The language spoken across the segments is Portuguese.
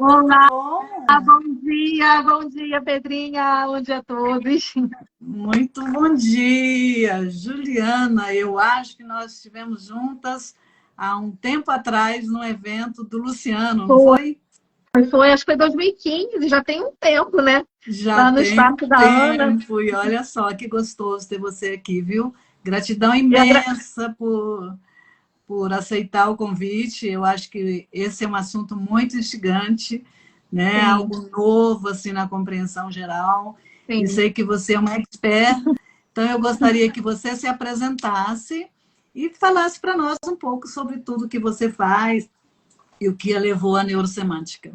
Olá, Bom, bom dia, Pedrinha, bom dia a todos. muito bom dia, Juliana. Eu acho que nós estivemos juntas há um tempo atrás no evento do Luciano, não Foi, foi? acho que foi 2015, já tem um tempo, né? Já Lá no tem espaço da Ana. tempo e olha só que gostoso ter você aqui, viu? Gratidão E imensa por aceitar o convite. Eu acho que esse é um assunto muito instigante, né? sim, Algo novo assim na compreensão geral. E sim. sei que você é uma expert, então eu gostaria que você se apresentasse e falasse para nós um pouco sobre tudo que você faz e o que a levou à neurosemântica.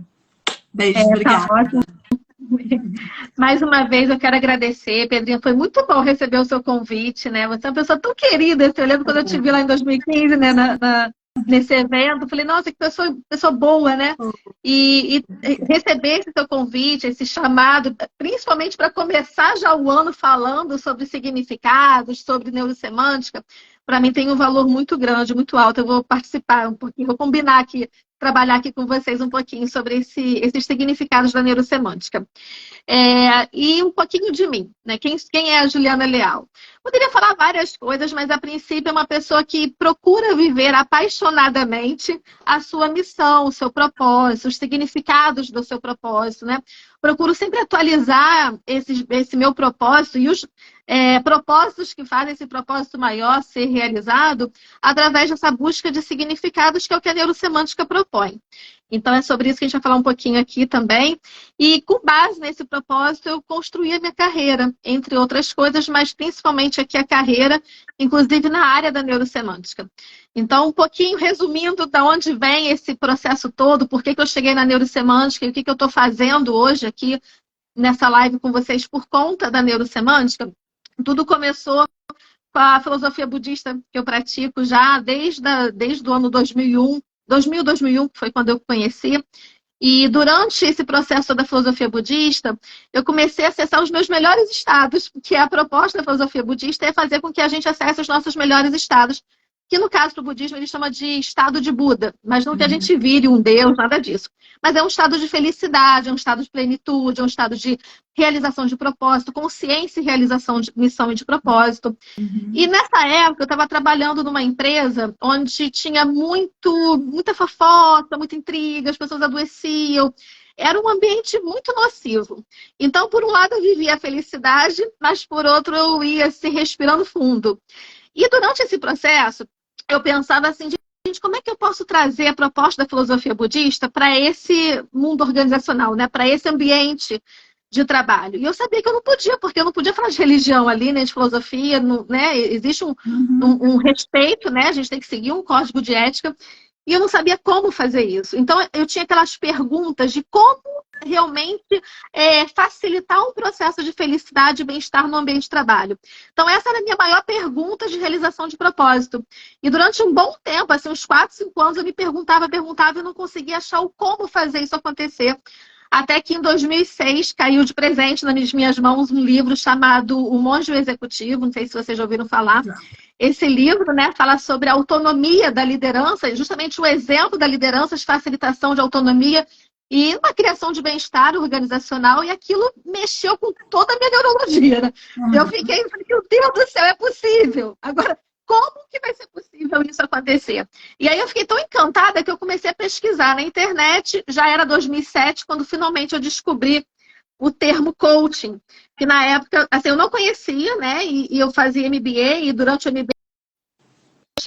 Beijos, Tá obrigada. ótimo. Mais uma vez eu quero agradecer, Pedrinha. Foi muito bom receber o seu convite, né? Você é uma pessoa tão querida. Eu lembro quando eu te vi lá em 2015, né? Nesse evento. Eu falei, nossa, que pessoa boa, né? E receber esse seu convite, esse chamado, principalmente para começar já o ano falando sobre significados, sobre neurosemântica, para mim tem um valor muito grande, muito alto. Eu vou participar um pouquinho, vou combinar aqui, trabalhar aqui com vocês um pouquinho sobre esses significados da neurosemântica. E um pouquinho de mim, né? Quem é a Juliana Leal? Poderia falar várias coisas, mas a princípio é uma pessoa que procura viver apaixonadamente a sua missão, o seu propósito, os significados do seu propósito, né? Procuro sempre atualizar esse meu propósito e os propósitos que fazem esse propósito maior ser realizado através dessa busca de significados que é o que a neurosemântica propõe. Então é sobre isso que a gente vai falar um pouquinho aqui também. E com base nesse propósito, eu construí a minha carreira, entre outras coisas, mas principalmente aqui a carreira, inclusive na área da neurosemântica. Então, um pouquinho resumindo de onde vem esse processo todo, por que eu cheguei na neurosemântica e o que eu estou fazendo hoje aqui nessa live com vocês por conta da neurosemântica. Tudo começou com a filosofia budista que eu pratico já desde o ano 2001, 2001, que foi quando eu conheci. E durante esse processo da filosofia budista, eu comecei a acessar os meus melhores estados, que é a proposta da filosofia budista é fazer com que a gente acesse os nossos melhores estados, que no caso do budismo ele chama de estado de Buda, mas não que a gente vire um Deus, nada disso. Mas é um estado de felicidade, é um estado de plenitude, é um estado de realização de propósito, consciência e realização de missão e de propósito. E nessa época eu estava trabalhando numa empresa onde tinha muita fofoca, muita intriga, as pessoas adoeciam. Era um ambiente muito nocivo. Então, por um lado, eu vivia a felicidade, mas por outro, eu ia se respirando fundo. E durante esse processo, eu pensava assim, gente, como é que eu posso trazer a proposta da filosofia budista para esse mundo organizacional, né? Para esse ambiente de trabalho. E eu sabia que eu não podia, porque eu não podia falar de religião ali, né, de filosofia, né, existe um respeito, né, a gente tem que seguir um código de ética, e eu não sabia como fazer isso. Então, eu tinha aquelas perguntas de como realmente facilitar um processo de felicidade e bem-estar no ambiente de trabalho. Então, essa era a minha maior pergunta de realização de propósito. E durante um bom tempo, assim, uns 4, 5 anos, eu me perguntava e não conseguia achar o como fazer isso acontecer. Até que em 2006 caiu de presente nas minhas mãos um livro chamado O Monge Executivo, não sei se vocês já ouviram falar. Esse livro, né, fala sobre a autonomia da liderança, justamente o exemplo da liderança de facilitação de autonomia e uma criação de bem-estar organizacional, e aquilo mexeu com toda a minha neurologia, né? Eu falei, meu Deus do céu, é possível! Agora, como que vai ser possível isso acontecer? E aí eu fiquei tão encantada que eu comecei a pesquisar na internet, já era 2007, quando finalmente eu descobri o termo coaching, que na época, assim, eu não conhecia, né, e eu fazia MBA, e durante o MBA,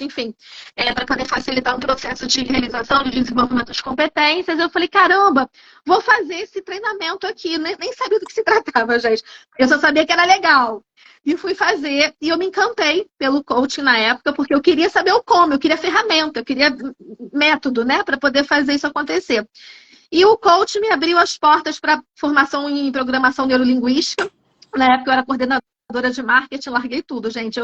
enfim, para poder facilitar um processo de realização, de desenvolvimento de competências, eu falei, caramba, vou fazer esse treinamento aqui, nem sabia do que se tratava, gente, eu só sabia que era legal. E fui fazer, e eu me encantei pelo coaching na época, porque eu queria saber o como, eu queria ferramenta, eu queria método, né, para poder fazer isso acontecer. E o coaching me abriu as portas para formação em programação neurolinguística. Na época eu era coordenadora de marketing, larguei tudo, gente.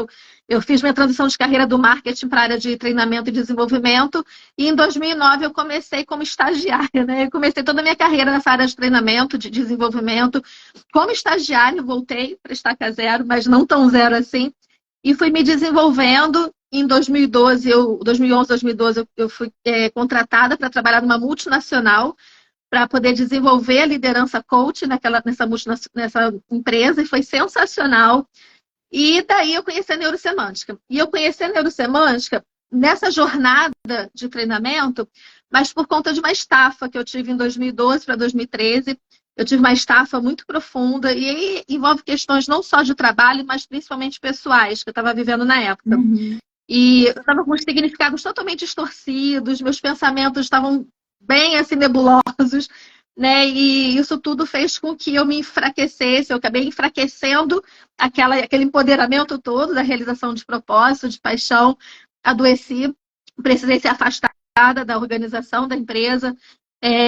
Eu fiz minha transição de carreira do marketing para a área de treinamento e desenvolvimento, e em 2009 eu comecei como estagiária, né? Eu comecei toda a minha carreira nessa área de treinamento, de desenvolvimento. Como estagiária, voltei para estaca zero, mas não tão zero assim, e fui me desenvolvendo. Em 2011, eu fui contratada para trabalhar numa multinacional, para poder desenvolver a liderança coach nessa empresa, e foi sensacional. E daí eu conheci a neurosemântica. E eu conheci a neurosemântica nessa jornada de treinamento, mas por conta de uma estafa que eu tive em 2012 para 2013. Eu tive uma estafa muito profunda e aí envolve questões não só de trabalho, mas principalmente pessoais, que eu estava vivendo na época. E eu estava com os significados totalmente distorcidos, meus pensamentos estavam bem assim nebulosos, né? E isso tudo fez com que eu me enfraquecesse, eu acabei enfraquecendo aquele empoderamento todo da realização de propósito, de paixão, adoeci, precisei ser afastada da organização da empresa,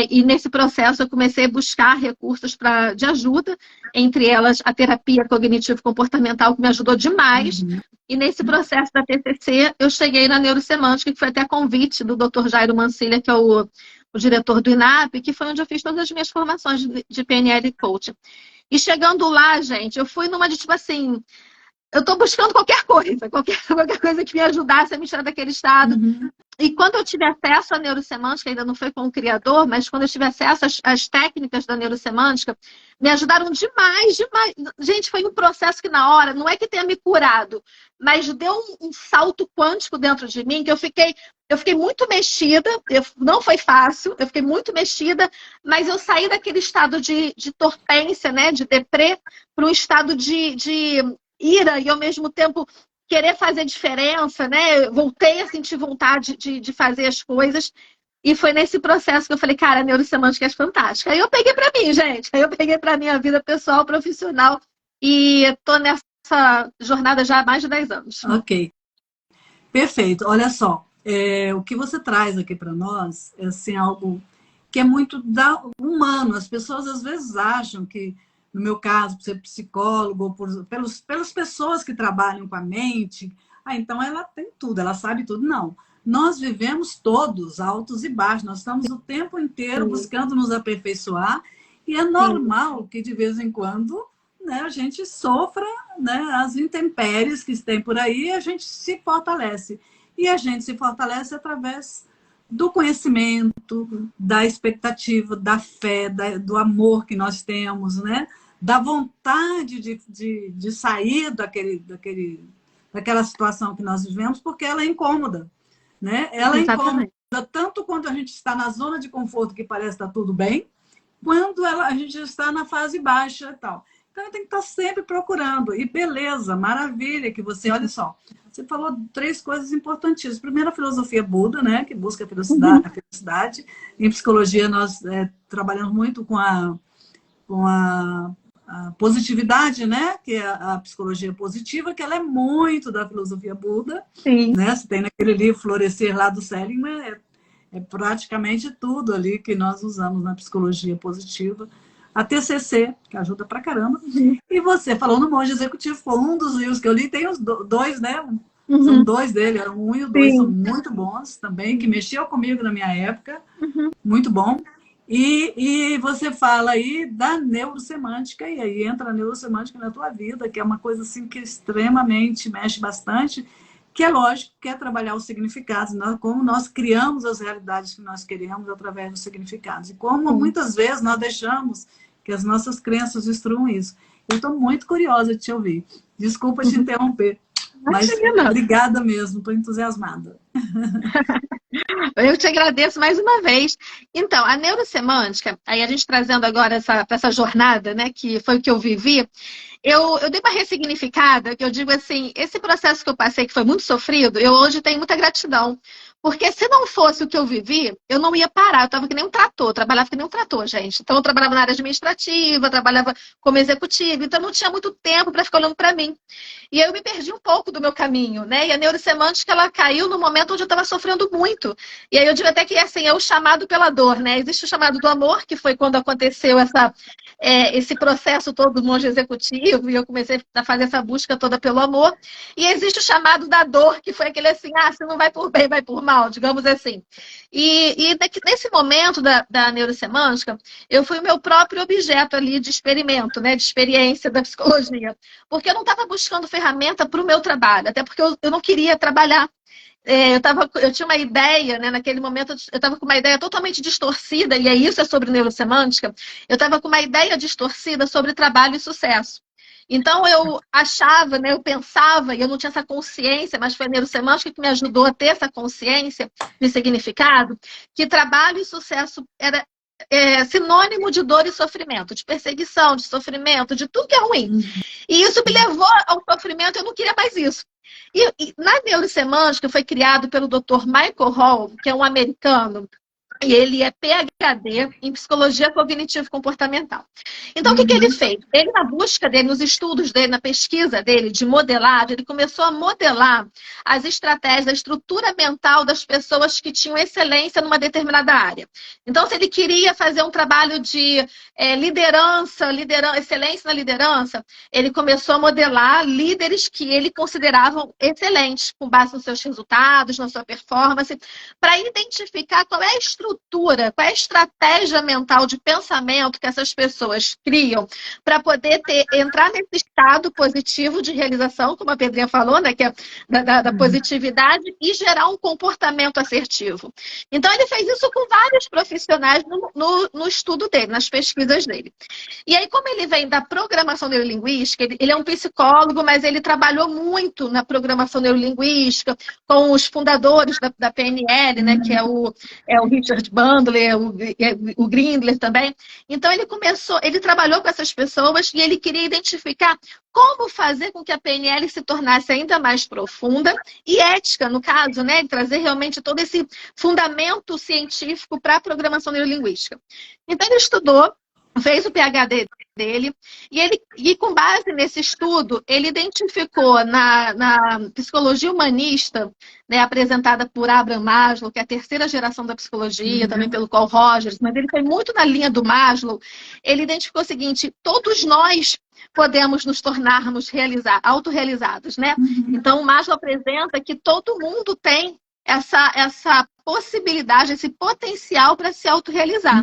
e nesse processo eu comecei a buscar recursos de ajuda, entre elas a terapia cognitivo-comportamental, que me ajudou demais. E nesse processo da TCC, eu cheguei na neurosemântica, que foi até convite do Dr. Jairo Mancilha, que é o diretor do INAP, que foi onde eu fiz todas as minhas formações de PNL e coaching. E chegando lá, gente, eu fui numa de tipo assim, eu estou buscando qualquer coisa que me ajudasse a me tirar daquele estado. E quando eu tive acesso à neurosemântica, ainda não foi com o criador, mas quando eu tive acesso às técnicas da neurosemântica, me ajudaram demais, demais. Gente, foi um processo que na hora, não é que tenha me curado, mas deu um salto quântico dentro de mim, que eu fiquei muito mexida, não foi fácil, eu fiquei muito mexida, mas eu saí daquele estado de torpência, né, de deprê, para um estado de ira e ao mesmo tempo querer fazer diferença, né? Voltei a sentir vontade de fazer as coisas. E foi nesse processo que eu falei, cara, a neurosemântica é fantástica. Aí eu peguei para mim, gente. Aí eu peguei para minha vida pessoal, profissional. E tô nessa jornada já há mais de 10 anos. Ok. Perfeito. Olha só, o que você traz aqui para nós é assim, algo que é muito humano. As pessoas às vezes acham que, no meu caso, por ser psicólogo, pelas pessoas que trabalham com a mente, então ela tem tudo, ela sabe tudo. Não. Nós vivemos todos altos e baixos, nós estamos o tempo inteiro buscando nos aperfeiçoar, e é normal que de vez em quando, né, a gente sofra, né, as intempéries que tem por aí, e a gente se fortalece. E a gente se fortalece através do conhecimento, da expectativa, da fé, do amor que nós temos, né? Da vontade de sair daquela situação que nós vivemos, porque ela é incômoda, né? Ela é incômoda tanto quando a gente está na zona de conforto, que parece estar tudo bem, quando a gente está na fase baixa e tal. Então, tem que estar sempre procurando. E beleza, maravilha que você... Olha só, você falou 3 coisas importantíssimas. Primeiro, a filosofia Buda, né? Que busca a felicidade. Em psicologia, nós trabalhamos muito com a positividade, né? Que é a psicologia positiva, que ela é muito da filosofia Buda. Sim. Né? Você tem naquele livro Florescer, lá do Seligman, é praticamente tudo ali que nós usamos na psicologia positiva. A TCC, que ajuda pra caramba. E você falou no Monge Executivo, foi um dos livros que eu li, tem os 2, né? São 2 dele, eram 1 e o 2, são muito bons também, que mexeu comigo na minha época, muito bom. E você fala aí da neurosemântica, e aí entra a neurosemântica na tua vida, que é uma coisa assim que extremamente mexe bastante, que é lógico, que é trabalhar os significados, como nós criamos as realidades que nós queremos através dos significados. E como muitas vezes nós deixamos que as nossas crenças destruam isso. Eu estou muito curiosa de te ouvir. Desculpa te interromper, mas obrigada mesmo, estou entusiasmada. Eu te agradeço mais uma vez. Então, a neurosemântica, aí a gente trazendo agora essa jornada, né, que foi o que eu vivi, eu dei uma ressignificada, que eu digo assim, esse processo que eu passei, que foi muito sofrido, eu hoje tenho muita gratidão. Porque se não fosse o que eu vivi, eu não ia parar. Eu estava que nem um trator, eu trabalhava que nem um trator, gente. Então, eu trabalhava na área administrativa, trabalhava como executiva, então não tinha muito tempo para ficar olhando para mim. E aí eu me perdi um pouco do meu caminho, né? E a neurosemântica, ela caiu no momento onde eu estava sofrendo muito. E aí eu digo até que, assim, é o chamado pela dor, né? Existe o chamado do amor, que foi quando aconteceu esse processo todo do monge executivo, e eu comecei a fazer essa busca toda pelo amor. E existe o chamado da dor, que foi aquele assim, você não vai por bem, vai por mal, digamos assim. E nesse momento da neurosemântica, eu fui o meu próprio objeto ali de experimento, né, de experiência da psicologia. Porque eu não estava buscando ferramenta para o meu trabalho, até porque eu não queria trabalhar eu tinha uma ideia, né, naquele momento, eu estava com uma ideia totalmente distorcida, e isso é sobre neurosemântica, eu estava com uma ideia distorcida sobre trabalho e sucesso. Então, eu achava, né, eu pensava, e eu não tinha essa consciência, mas foi a neurosemântica que me ajudou a ter essa consciência de significado, que trabalho e sucesso era sinônimo de dor e sofrimento, de perseguição, de sofrimento, de tudo que é ruim. E isso me levou ao sofrimento, eu não queria mais isso. E na neurosemântica foi criado pelo Dr. Michael Hall, que é um americano, e ele é PhD em psicologia cognitivo-comportamental. Então, o que ele fez? Ele, na busca dele, nos estudos dele, na pesquisa dele de modelagem, ele começou a modelar as estratégias, a estrutura mental das pessoas que tinham excelência numa determinada área. Então, se ele queria fazer um trabalho de liderança, excelência na liderança, ele começou a modelar líderes que ele considerava excelentes, com base nos seus resultados, na sua performance, para identificar qual é a estrutura, qual é a estratégia mental de pensamento que essas pessoas criam para poder entrar nesse estado positivo de realização, como a Pedrinha falou, né, que é da positividade, e gerar um comportamento assertivo. Então, ele fez isso com vários profissionais no estudo dele, nas pesquisas dele. E aí, como ele vem da programação neurolinguística, ele é um psicólogo, mas ele trabalhou muito na programação neurolinguística com os fundadores da PNL, né, que é o Richard Bandler, o Grindler também. Então, ele trabalhou com essas pessoas e ele queria identificar como fazer com que a PNL se tornasse ainda mais profunda e ética, no caso, né, de trazer realmente todo esse fundamento científico para a programação neurolinguística. Então, ele estudou, fez o PhD dele, e com base nesse estudo, ele identificou na psicologia humanista, né, apresentada por Abraham Maslow, que é a terceira geração da psicologia, também pelo Carl Rogers, mas ele foi muito na linha do Maslow. Ele identificou o seguinte: todos nós podemos nos tornarmos autorrealizados, né? Então, o Maslow apresenta que todo mundo tem essa possibilidade, esse potencial para se autorrealizar.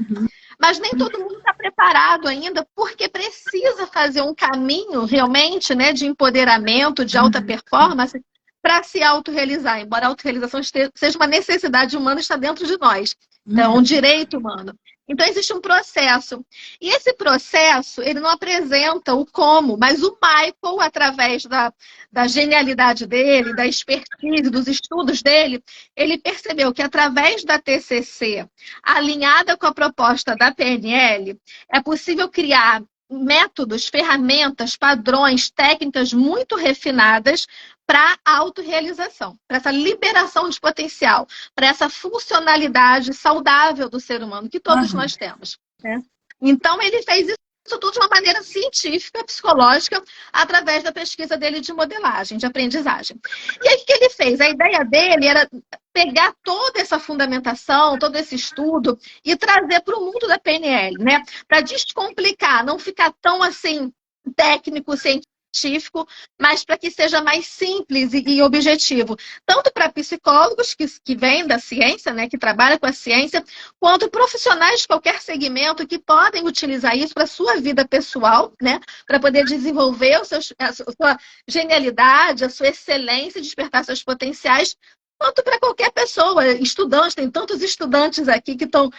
Mas nem todo mundo está preparado ainda, porque precisa fazer um caminho realmente, né, de empoderamento, de alta performance, para se autorrealizar. Embora a autorrealização seja uma necessidade humana, está dentro de nós. Então, um direito humano. Então, existe um processo. E esse processo, ele não apresenta o como, mas o Michael, através da genialidade dele, da expertise, dos estudos dele, ele percebeu que através da TCC, alinhada com a proposta da PNL, é possível criar métodos, ferramentas, padrões, técnicas muito refinadas para a autorrealização, para essa liberação de potencial, para essa funcionalidade saudável do ser humano que todos nós temos, né? Então, ele fez isso tudo de uma maneira científica, psicológica, através da pesquisa dele de modelagem, de aprendizagem. E aí, o que ele fez? A ideia dele era pegar toda essa fundamentação, todo esse estudo e trazer para o mundo da PNL, né? Para descomplicar, não ficar tão assim técnico, científico, mas para que seja mais simples e objetivo, tanto para psicólogos que vêm da ciência, né, que trabalham com a ciência, quanto profissionais de qualquer segmento que podem utilizar isso para a sua vida pessoal, né, para poder desenvolver a sua genialidade, a sua excelência, despertar seus potenciais, quanto para qualquer pessoa, estudantes, tem tantos estudantes aqui que estão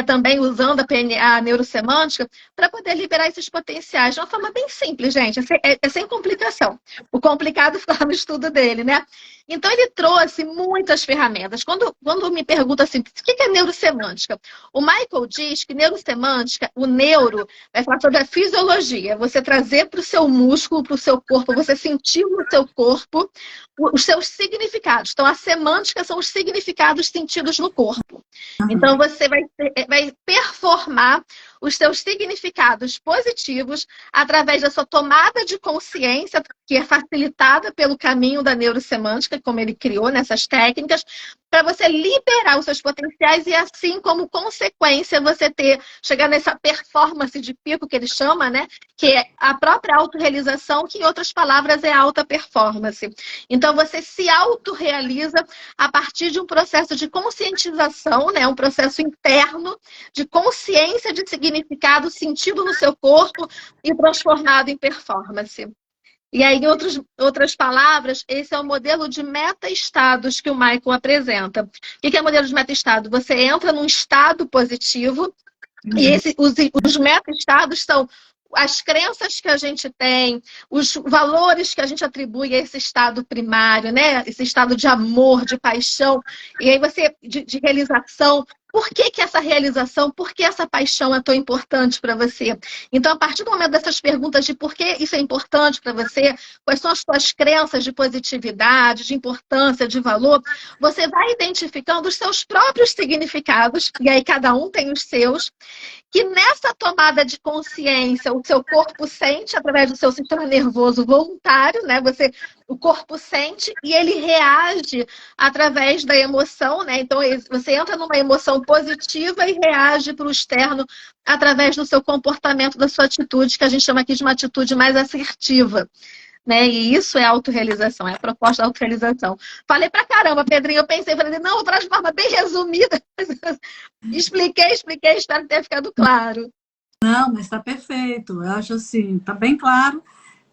também usando a neurosemântica para poder liberar esses potenciais de uma forma bem simples, gente. É sem complicação. O complicado fica lá no estudo dele, né? Então, ele trouxe muitas ferramentas. Quando me perguntam assim, o que é neurosemântica? O Michael diz que neurosemântica, o neuro, vai falar sobre a fisiologia. Você trazer para o seu músculo, para o seu corpo, você sentir no seu corpo os seus significados. Então, a semântica são os significados sentidos no corpo. Então, você vai performar os seus significados positivos através da sua tomada de consciência, que é facilitada pelo caminho da neurosemântica, como ele criou nessas técnicas, para você liberar os seus potenciais e assim, como consequência, você chegar nessa performance de pico que ele chama, né? Que é a própria autorrealização, que em outras palavras é alta performance. Então, você se autorrealiza a partir de um processo de conscientização, né? Um processo interno de consciência de significado sentido no seu corpo e transformado em performance. E aí, em outras palavras, esse é o modelo de meta-estados que o Michael apresenta. O que é o modelo de meta-estado? Você entra num estado positivo, e os meta-estados são as crenças que a gente tem, os valores que a gente atribui a esse estado primário, né? Esse estado de amor, de paixão, e aí você, de realização. Por que essa realização, por que essa paixão é tão importante para você? Então, a partir do momento dessas perguntas de por que isso é importante para você, quais são as suas crenças de positividade, de importância, de valor, você vai identificando os seus próprios significados, e aí cada um tem os seus, que nessa tomada de consciência o seu corpo sente através do seu sistema nervoso voluntário, né? O corpo sente e ele reage através da emoção, né? Então você entra numa emoção positiva e reage para o externo através do seu comportamento, da sua atitude, que a gente chama aqui de uma atitude mais assertiva. Né? E isso é autorrealização, é a proposta da autorrealização. Falei pra caramba, Pedrinho, eu pensei, falei, não, vou falar de forma bem resumida. expliquei, espero que tenha ficado claro. Não, mas está perfeito. Eu acho assim, está bem claro.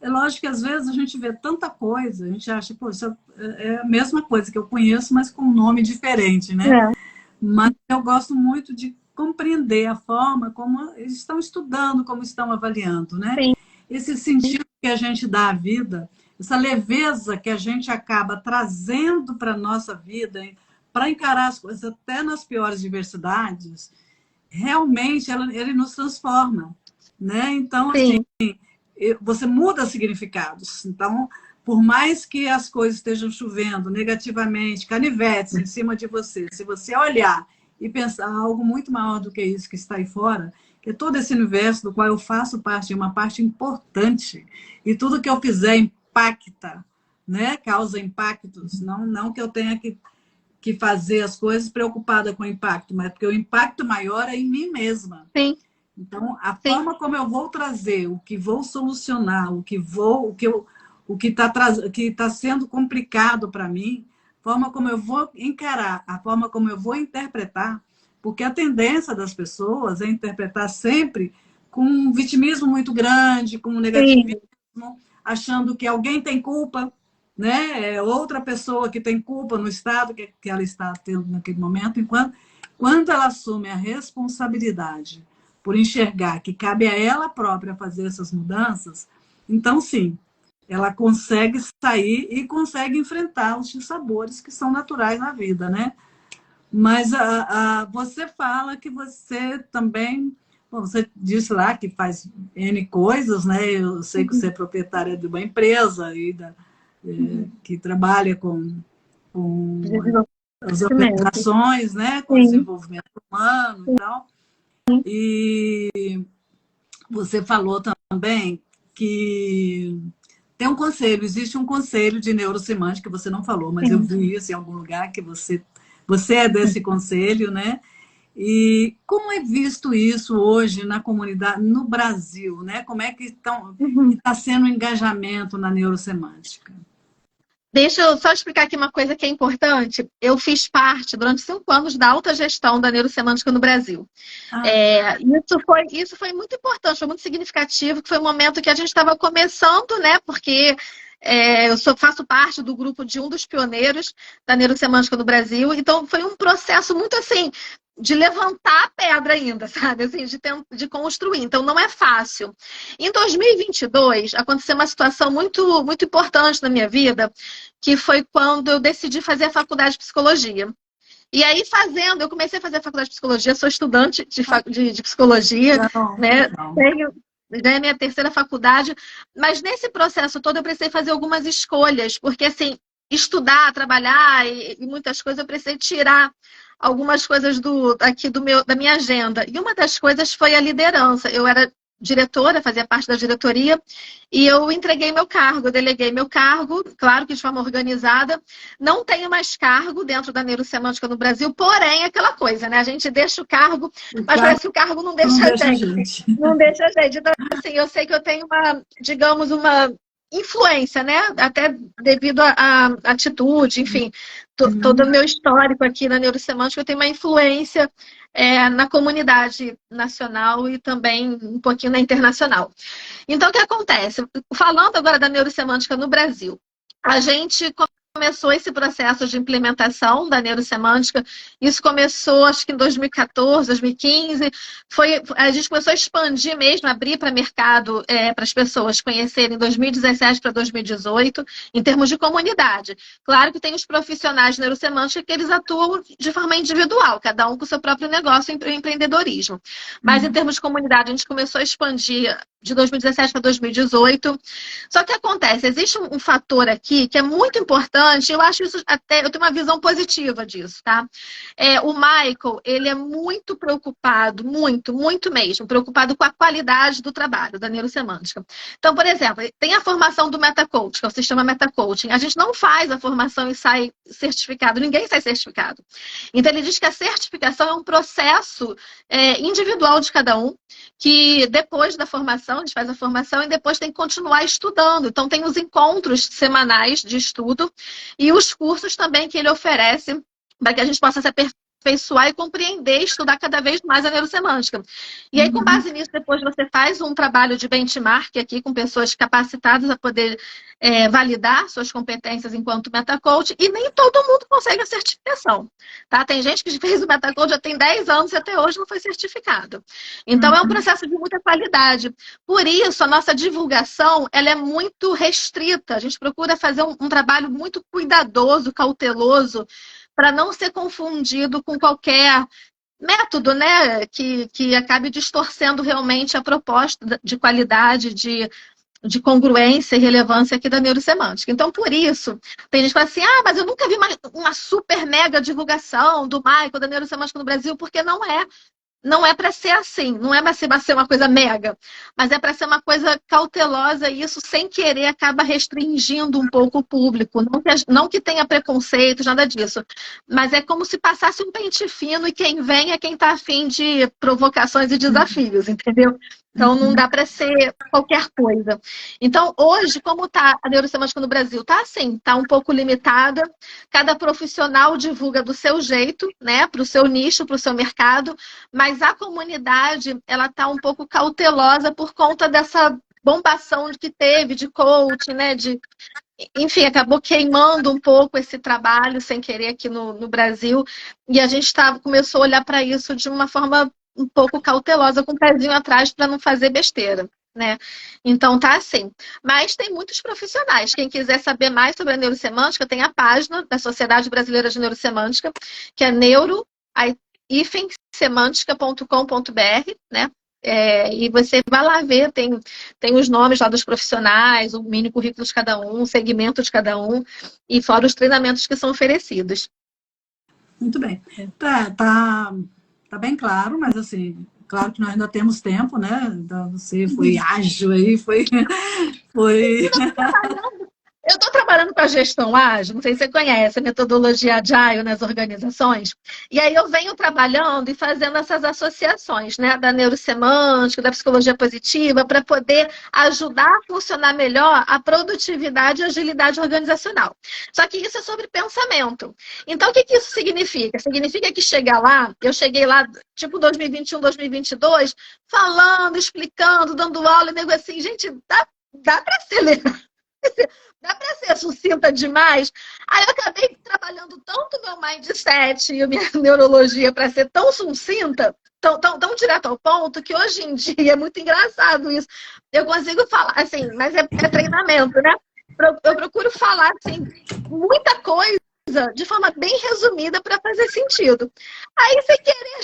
É lógico que às vezes a gente vê tanta coisa, a gente acha, pô, isso é a mesma coisa que eu conheço, mas com um nome diferente, né? É. Mas eu gosto muito de compreender a forma como eles estão estudando, como estão avaliando, né? Sim. Esse sentido que a gente dá à vida, essa leveza que a gente acaba trazendo para a nossa vida, para encarar as coisas até nas piores diversidades, realmente ele nos transforma, né? Então, assim, você muda significados. Então, por mais que as coisas estejam chovendo negativamente, canivetes em cima de você, se você olhar e pensar algo muito maior do que isso que está aí fora, que é todo esse universo do qual eu faço parte, uma parte importante, e tudo que eu fizer impacta, né? Causa impactos, não que eu tenha que fazer as coisas preocupada com o impacto, mas porque o impacto maior é em mim mesma. Sim. Então, a forma como eu vou trazer, o que vou solucionar, o que está sendo complicado para mim, a forma como eu vou encarar, a forma como eu vou interpretar, porque a tendência das pessoas é interpretar sempre com um vitimismo muito grande, com um negativismo, achando que alguém tem culpa, né? É outra pessoa que tem culpa no estado que ela está tendo naquele momento, enquanto quando ela assume a responsabilidade por enxergar que cabe a ela própria fazer essas mudanças, então sim, ela consegue sair e consegue enfrentar os dissabores que são naturais na vida, né? Mas você fala que você também, bom, você disse lá que faz N coisas, né? Eu sei que você é proprietária de uma empresa que trabalha com as organizações, né? Com desenvolvimento humano e tal. E você falou também que tem um conselho, existe um conselho de neurosemântica, você não falou, mas eu vi isso em algum lugar, que você é desse conselho, né? E como é visto isso hoje na comunidade, no Brasil, né? Como é que está sendo o engajamento na neurosemântica? Deixa eu só explicar aqui uma coisa que é importante. Eu fiz parte, durante 5 anos, da alta gestão da neurosemântica no Brasil. Isso foi muito importante, foi muito significativo, que foi um momento que a gente estava começando, né? Porque faço parte do grupo de um dos pioneiros da neurosemântica no Brasil. Então, foi um processo muito assim, de levantar a pedra ainda, sabe? Assim, de construir. Então, não é fácil. Em 2022, aconteceu uma situação muito, muito importante na minha vida, que foi quando eu decidi fazer a faculdade de psicologia. E aí, eu comecei a fazer a faculdade de psicologia, sou estudante de psicologia, né? Já é minha terceira faculdade, mas nesse processo todo eu precisei fazer algumas escolhas, porque assim, estudar, trabalhar e muitas coisas, eu precisei tirar algumas coisas da minha agenda. E uma das coisas foi a liderança. Eu era diretora, fazia parte da diretoria, e eu entreguei meu cargo, eu deleguei meu cargo, claro que de forma organizada. Não tenho mais cargo dentro da neurosemântica no Brasil, porém, aquela coisa, né? A gente deixa o cargo, mas parece que o cargo não deixa a gente. Não deixa a gente. Então, assim, eu sei que eu tenho uma influência, né? Até devido à atitude, enfim, todo o meu histórico aqui na neurosemântica, eu tenho uma influência na comunidade nacional e também um pouquinho na internacional. Então, o que acontece? Falando agora da neurosemântica no Brasil, a gente começou esse processo de implementação da neurosemântica. Isso começou, acho que em 2014, 2015. A gente começou a expandir mesmo, abrir para mercado, para as pessoas conhecerem em 2017 para 2018, em termos de comunidade. Claro que tem os profissionais de neurosemântica que eles atuam de forma individual, cada um com o seu próprio negócio e empreendedorismo. Mas em termos de comunidade, a gente começou a expandir de 2017 para 2018. Só que acontece, existe um fator aqui que é muito importante. Eu acho isso até, eu tenho uma visão positiva disso, tá? O Michael, ele é muito preocupado, muito mesmo, preocupado com a qualidade do trabalho da neurosemântica. Então, por exemplo, tem a formação do MetaCoach, que é o sistema MetaCoaching. A gente não faz a formação e sai certificado, ninguém sai certificado. Então, ele diz que a certificação é um processo individual de cada um, que depois da formação, a gente faz a formação e depois tem que continuar estudando. Então, tem os encontros semanais de estudo e os cursos também que ele oferece para que a gente possa se aperfeiçoar e compreender, estudar cada vez mais a neurosemântica. E aí, com base nisso, depois você faz um trabalho de benchmark aqui com pessoas capacitadas a poder validar suas competências enquanto MetaCoach, e nem todo mundo consegue a certificação, tá? Tem gente que fez o MetaCoach já tem 10 anos e até hoje não foi certificado. Então, é um processo de muita qualidade. Por isso, a nossa divulgação, ela é muito restrita. A gente procura fazer um trabalho muito cuidadoso, cauteloso, para não ser confundido com qualquer método, né, que acabe distorcendo realmente a proposta de qualidade, de congruência e relevância aqui da neurosemântica. Então, por isso, tem gente que fala assim, mas eu nunca vi uma super mega divulgação do Michael, da neurosemântica no Brasil, porque não é. Não é para ser assim, não é para ser uma coisa mega, mas é para ser uma coisa cautelosa e isso, sem querer, acaba restringindo um pouco o público. Não que tenha preconceitos, nada disso, mas é como se passasse um pente fino e quem vem é quem está afim de provocações e desafios, entendeu? Então, não dá para ser qualquer coisa. Então, hoje, como está a neurosemântica no Brasil? Está assim, está um pouco limitada. Cada profissional divulga do seu jeito, né? Para o seu nicho, para o seu mercado. Mas a comunidade, ela está um pouco cautelosa por conta dessa bombação que teve de coach, né? Enfim, acabou queimando um pouco esse trabalho sem querer aqui no Brasil. E a gente começou a olhar para isso de uma forma um pouco cautelosa, com o pezinho atrás para não fazer besteira, né? Então tá assim. Mas tem muitos profissionais. Quem quiser saber mais sobre a neurosemântica, tem a página da Sociedade Brasileira de Neurosemântica, que é neuro-semântica.com.br, né? E você vai lá ver, tem os nomes lá dos profissionais, o mini currículo de cada um, o segmento de cada um, e fora os treinamentos que são oferecidos. Muito bem. Tá bem claro, mas assim, claro que nós ainda temos tempo, né? Então, você foi ágil aí, foi... Eu estou trabalhando com a gestão ágil, não sei se você conhece a metodologia Agile nas organizações, e aí eu venho trabalhando e fazendo essas associações, né, da neurosemântica, da psicologia positiva, para poder ajudar a funcionar melhor a produtividade e agilidade organizacional. Só que isso é sobre pensamento. Então, o que isso significa? Significa que eu cheguei lá, tipo 2021, 2022, falando, explicando, dando aula, e nego assim, gente, dá para acelerar. Dá para ser sucinta demais? Aí eu acabei trabalhando tanto meu mindset e a minha neurologia para ser tão sucinta, tão direto ao ponto, que hoje em dia é muito engraçado isso. Eu consigo falar, assim, mas é treinamento, né? Eu procuro falar, assim, muita coisa de forma bem resumida para fazer sentido. Aí, sem querer,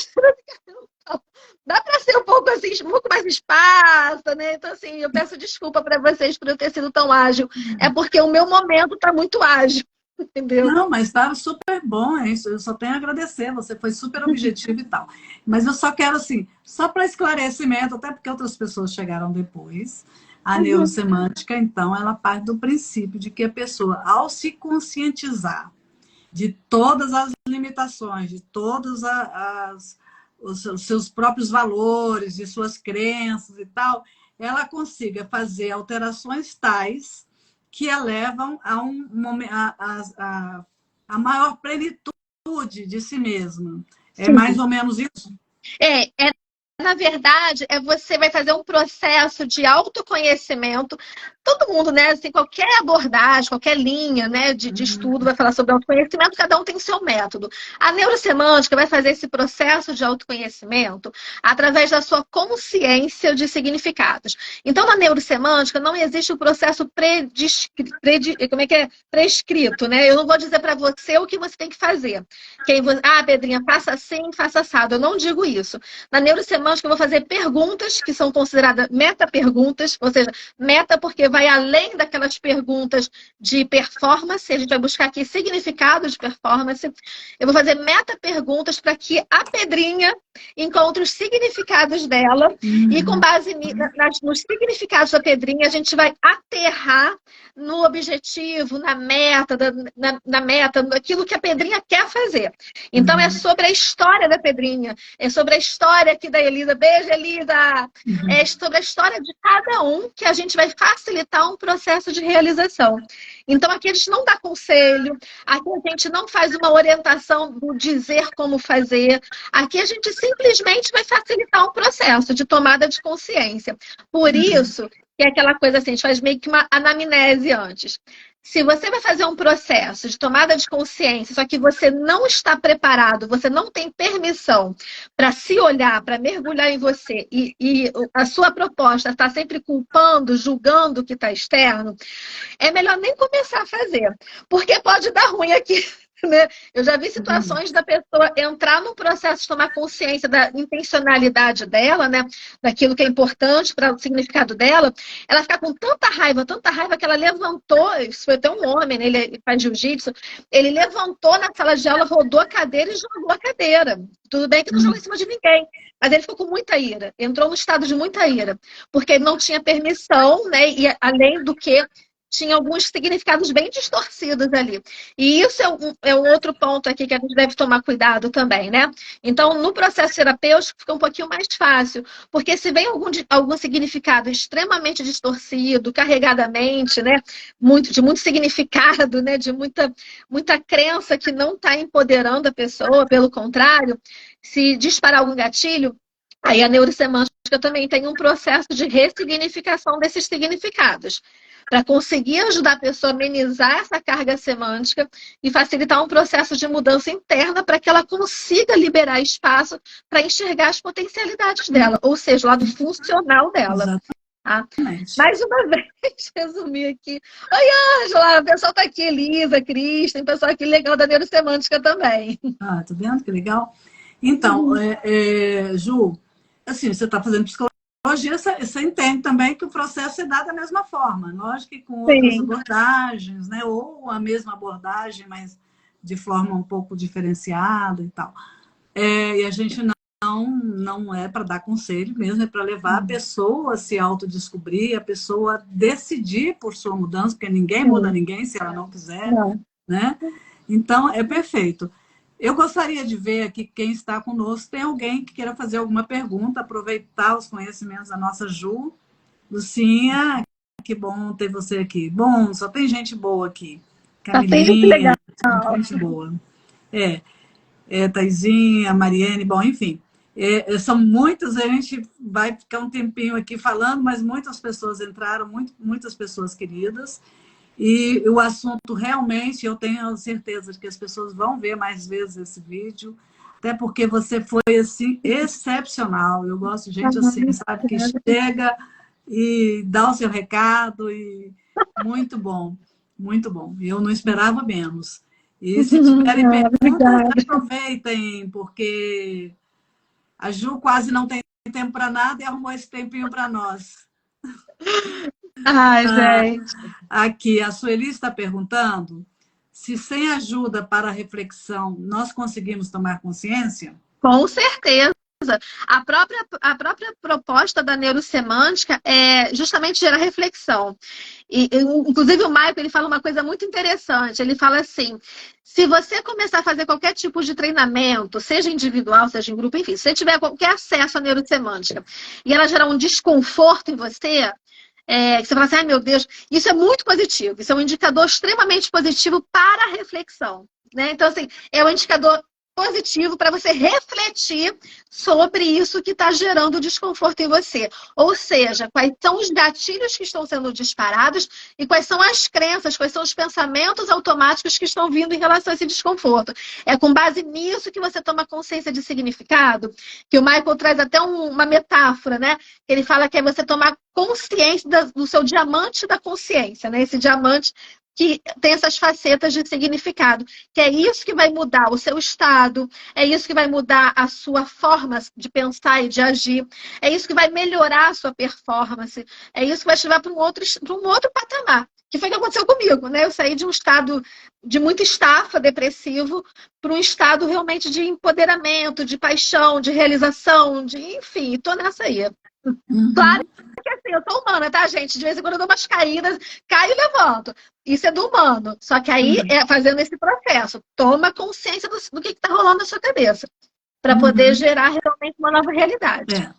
dá para ser um pouco assim, um pouco mais espaço, né? Então, assim, eu peço desculpa para vocês por eu ter sido tão ágil. É porque o meu momento está muito ágil, entendeu? Não, mas estava super bom, é isso. Eu só tenho a agradecer, você foi super objetivo e tal. Mas eu só quero, assim, só para esclarecimento, até porque outras pessoas chegaram depois, a neurosemântica, então, ela parte do princípio de que a pessoa, ao se conscientizar de todas as limitações, de todas os seus próprios valores, de suas crenças e tal, ela consiga fazer alterações tais que a levam a a maior plenitude de si mesma. É Sim. mais ou menos isso? Na verdade, você vai fazer um processo de autoconhecimento. Todo mundo, né? Assim, qualquer abordagem, qualquer linha, né, de estudo vai falar sobre autoconhecimento, cada um tem seu método. A neurosemântica vai fazer esse processo de autoconhecimento através da sua consciência de significados. Então, na neurosemântica, não existe o processo prescrito, né? Eu não vou dizer para você o que você tem que fazer. Pedrinha, faça assim, faça assado. Eu não digo isso. Na neurosemântica, eu vou fazer perguntas que são consideradas meta-perguntas, ou seja, meta porque vai além daquelas perguntas de performance, a gente vai buscar aqui significado de performance. Eu vou fazer meta-perguntas para que a Pedrinha encontre os significados dela e com base nos significados da Pedrinha, a gente vai aterrar no objetivo, na meta, naquilo que a Pedrinha quer fazer. Então, é sobre a história da Pedrinha, é sobre a história aqui da Elisa. Beijo, Elisa! É sobre a história de cada um que a gente vai facilitar um processo de realização. Então, aqui a gente não dá conselho, aqui a gente não faz uma orientação do dizer como fazer, aqui a gente simplesmente vai facilitar um processo de tomada de consciência. Por isso, que é aquela coisa assim, a gente faz meio que uma anamnese antes. Se você vai fazer um processo de tomada de consciência, só que você não está preparado, você não tem permissão para se olhar, para mergulhar em você, e a sua proposta está sempre culpando, julgando o que está externo, é melhor nem começar a fazer, porque pode dar ruim aqui. Né? Eu já vi situações da pessoa entrar num processo de tomar consciência da intencionalidade dela, né? Daquilo que é importante para o significado dela, ela ficar com tanta raiva que ela levantou, isso foi até um homem, né? Ele faz jiu-jitsu, ele levantou na sala de aula, rodou a cadeira e jogou a cadeira. Tudo bem que não jogou em cima de ninguém, mas ele ficou com muita ira, entrou num estado de muita ira, porque ele não tinha permissão, né? E além do que tinha alguns significados bem distorcidos ali. E isso é um outro ponto aqui que a gente deve tomar cuidado também, né? Então, no processo terapêutico fica um pouquinho mais fácil, porque se vem algum significado extremamente distorcido, carregadamente, né? De muito significado, né? De muita crença que não está empoderando a pessoa, pelo contrário, se disparar algum gatilho, aí a neurosemântica também tem um processo de ressignificação desses significados, para conseguir ajudar a pessoa a amenizar essa carga semântica e facilitar um processo de mudança interna para que ela consiga liberar espaço para enxergar as potencialidades dela, ou seja, o lado funcional dela. Tá? Mais uma vez, resumir aqui. Oi, Ângela, o pessoal está aqui, Elisa, Cris, tem pessoal aqui legal da neurosemântica também. Ah, tá vendo que legal? Então, Ju, assim, você está fazendo psicologia, você entende também que o processo é dado da mesma forma, lógico que com outras abordagens, né? Ou a mesma abordagem, mas de forma um pouco diferenciada e tal. E a gente não é para dar conselho mesmo, é para levar a pessoa a se autodescobrir, a pessoa decidir por sua mudança, porque ninguém muda ninguém se ela não quiser, né? Então, é perfeito. Eu gostaria de ver aqui quem está conosco. Tem alguém que queira fazer alguma pergunta, aproveitar os conhecimentos da nossa Ju. Lucinha, que bom ter você aqui. Bom, só tem gente boa aqui. Camilinha, gente boa. Taizinha, Mariane, bom, enfim. São muitas, a gente vai ficar um tempinho aqui falando, mas muitas pessoas entraram, muitas pessoas queridas. E o assunto realmente, eu tenho certeza de que as pessoas vão ver mais vezes esse vídeo, até porque você foi, assim, excepcional. Eu gosto de gente assim, sabe, que chega e dá o seu recado, e muito bom, muito bom. Eu não esperava menos. E se tiverem perguntas, aproveitem, porque a Ju quase não tem tempo para nada e arrumou esse tempinho para nós. Ai, gente. Aqui, a Sueli está perguntando se sem ajuda para a reflexão nós conseguimos tomar consciência? Com certeza. A própria proposta da neurosemântica é justamente gerar reflexão. Inclusive, o Michael, ele fala uma coisa muito interessante. Ele fala assim, se você começar a fazer qualquer tipo de treinamento, seja individual, seja em grupo, enfim, se você tiver qualquer acesso à neurosemântica e ela gerar um desconforto em você, que você fala assim, ai meu Deus, isso é muito positivo, isso é um indicador extremamente positivo para a reflexão. né? Então, assim, é um indicador positivo para você refletir sobre isso que está gerando desconforto em você. Ou seja, quais são os gatilhos que estão sendo disparados e quais são as crenças, quais são os pensamentos automáticos que estão vindo em relação a esse desconforto. É com base nisso que você toma consciência de significado, que o Michael traz até uma metáfora, né? Ele fala que é você tomar consciência do seu diamante da consciência, né? Esse diamante que tem essas facetas de significado, que é isso que vai mudar o seu estado, é isso que vai mudar a sua forma de pensar e de agir, é isso que vai melhorar a sua performance, é isso que vai te levar para um outro patamar, que foi o que aconteceu comigo, né? Eu saí de um estado de muita estafa, depressivo, para um estado realmente de empoderamento, de paixão, de realização, enfim, estou nessa aí. Claro que assim, eu sou humana, tá, gente? De vez em quando eu dou umas caídas, caio e levanto. Isso é do humano. Só que aí é fazendo esse processo. Toma consciência do que está rolando na sua cabeça. Para poder gerar realmente uma nova realidade.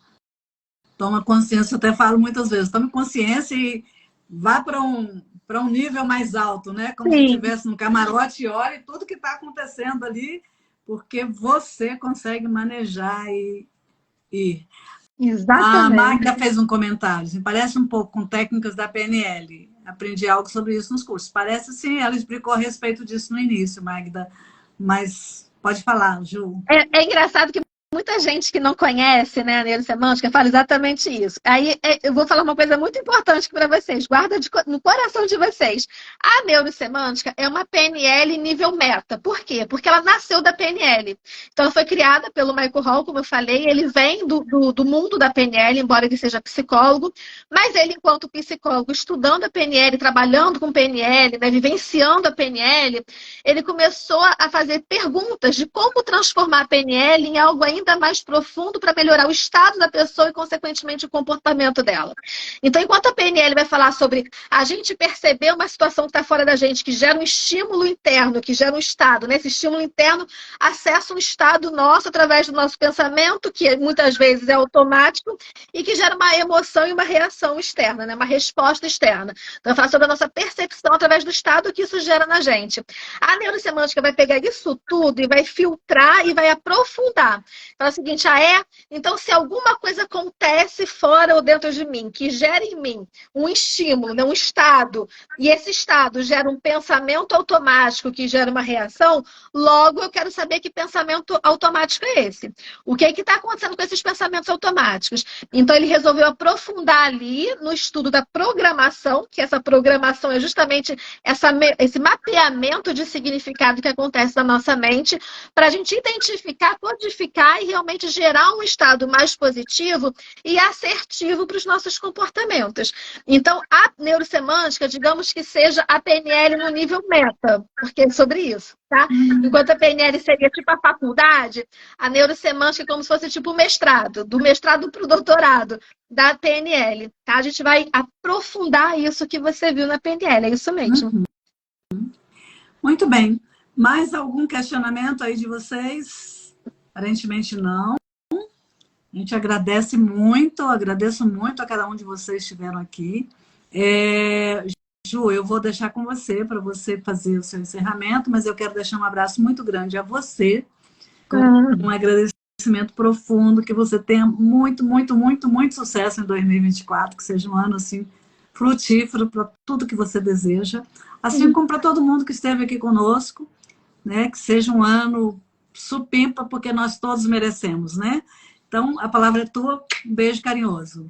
Toma consciência, eu até falo muitas vezes. Tome consciência e vá para um nível mais alto, né? Como se estivesse no camarote e olhe tudo que está acontecendo ali, porque você consegue manejar e... Exatamente. A Magda fez um comentário, assim, parece um pouco com técnicas da PNL. Aprendi algo sobre isso nos cursos. Parece sim, ela explicou a respeito disso no início, Magda. Mas pode falar, Ju. É engraçado que muita gente que não conhece, né, a neurosemântica fala exatamente isso. Aí eu vou falar uma coisa muito importante para vocês. Guarda no coração de vocês. A neurosemântica é uma PNL nível meta. Por quê? Porque ela nasceu da PNL. Então, ela foi criada pelo Michael Hall, como eu falei. Ele vem do mundo da PNL, embora ele seja psicólogo. Mas ele, enquanto psicólogo, estudando a PNL, trabalhando com PNL, né, vivenciando a PNL, ele começou a fazer perguntas de como transformar a PNL em algo ainda mais profundo para melhorar o estado da pessoa e, consequentemente, o comportamento dela. Então, enquanto a PNL vai falar sobre a gente perceber uma situação que está fora da gente, que gera um estímulo interno, que gera um estado, né? Esse estímulo interno acessa um estado nosso através do nosso pensamento, que muitas vezes é automático, e que gera uma emoção e uma reação externa, né? Uma resposta externa. Então, eu falo sobre a nossa percepção através do estado que isso gera na gente. A neurosemântica vai pegar isso tudo e vai filtrar e vai aprofundar. Fala o seguinte, então se alguma coisa acontece fora ou dentro de mim, que gera em mim um estímulo, né, um estado, e esse estado gera um pensamento automático que gera uma reação, logo eu quero saber que pensamento automático é esse. O que está acontecendo com esses pensamentos automáticos? Então ele resolveu aprofundar ali no estudo da programação, que essa programação é justamente esse mapeamento de significado que acontece na nossa mente, para a gente identificar, codificar e realmente gerar um estado mais positivo e assertivo para os nossos comportamentos. Então, a neurosemântica, digamos que seja a PNL no nível meta, porque é sobre isso, tá? Enquanto a PNL seria tipo a faculdade, a neurosemântica é como se fosse tipo o mestrado, do mestrado para o doutorado da PNL, tá? A gente vai aprofundar isso que você viu na PNL, é isso mesmo. Muito bem. Mais algum questionamento aí de vocês? Aparentemente não. A gente agradece muito, agradeço muito a cada um de vocês que estiveram aqui. Ju, eu vou deixar com você, para você fazer o seu encerramento, mas eu quero deixar um abraço muito grande a você, com um agradecimento profundo, que você tenha muito, muito, muito, muito sucesso em 2024, que seja um ano assim frutífero para tudo que você deseja, assim como para todo mundo que esteve aqui conosco, né? Que seja um ano supimpa, porque nós todos merecemos, né? Então, a palavra é tua. Um beijo carinhoso.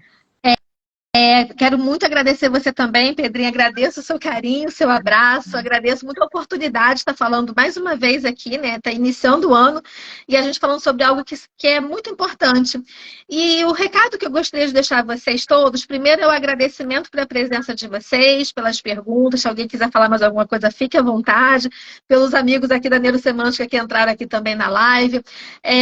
Quero muito agradecer você também, Pedrinho. Agradeço o seu carinho, o seu abraço. Agradeço muito a oportunidade de estar falando mais uma vez aqui, né? Está iniciando o ano e a gente falando sobre algo que é muito importante. E o recado que eu gostaria de deixar a vocês todos, primeiro é o agradecimento pela presença de vocês, pelas perguntas. Se alguém quiser falar mais alguma coisa, fique à vontade. Pelos amigos aqui da Neurosemântica que entraram aqui também na live.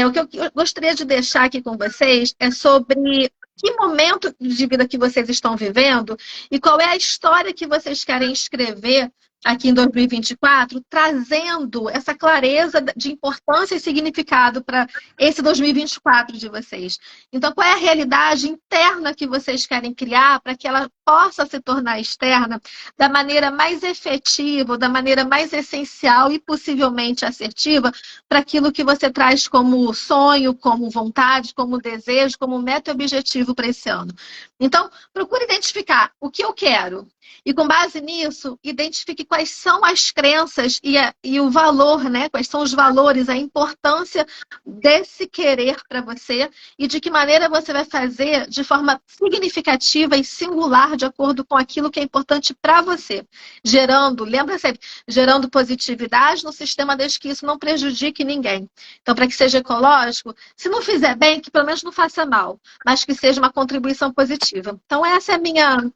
O que eu gostaria de deixar aqui com vocês é sobre que momento de vida que vocês estão vivendo e qual é a história que vocês querem escrever aqui em 2024, trazendo essa clareza de importância e significado para esse 2024 de vocês. Então, qual é a realidade interna que vocês querem criar para que ela possa se tornar externa da maneira mais efetiva, da maneira mais essencial e possivelmente assertiva para aquilo que você traz como sonho, como vontade, como desejo, como meta e objetivo para esse ano. Então, procure identificar o que eu quero. E com base nisso, identifique quais são as crenças e o valor, né? Quais são os valores, a importância desse querer para você e de que maneira você vai fazer de forma significativa e singular de acordo com aquilo que é importante para você. Gerando, lembra sempre, gerando positividade no sistema desde que isso não prejudique ninguém. Então, para que seja ecológico, se não fizer bem, que pelo menos não faça mal, mas que seja uma contribuição positiva. Então, essa é a minha...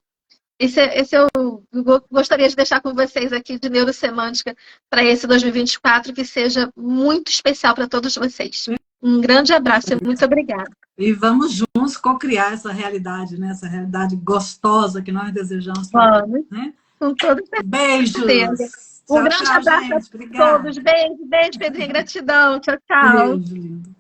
Esse eu gostaria de deixar com vocês aqui de neurosemântica para esse 2024, que seja muito especial para todos vocês. Um grande abraço e muito obrigada. E vamos juntos co-criar essa realidade, né? Essa realidade gostosa que nós desejamos. Vamos, né? Com todo Beijos! Um grande abraço a todos. Beijo, Pedrinha. Gratidão. Tchau, tchau. Beijo, lindo.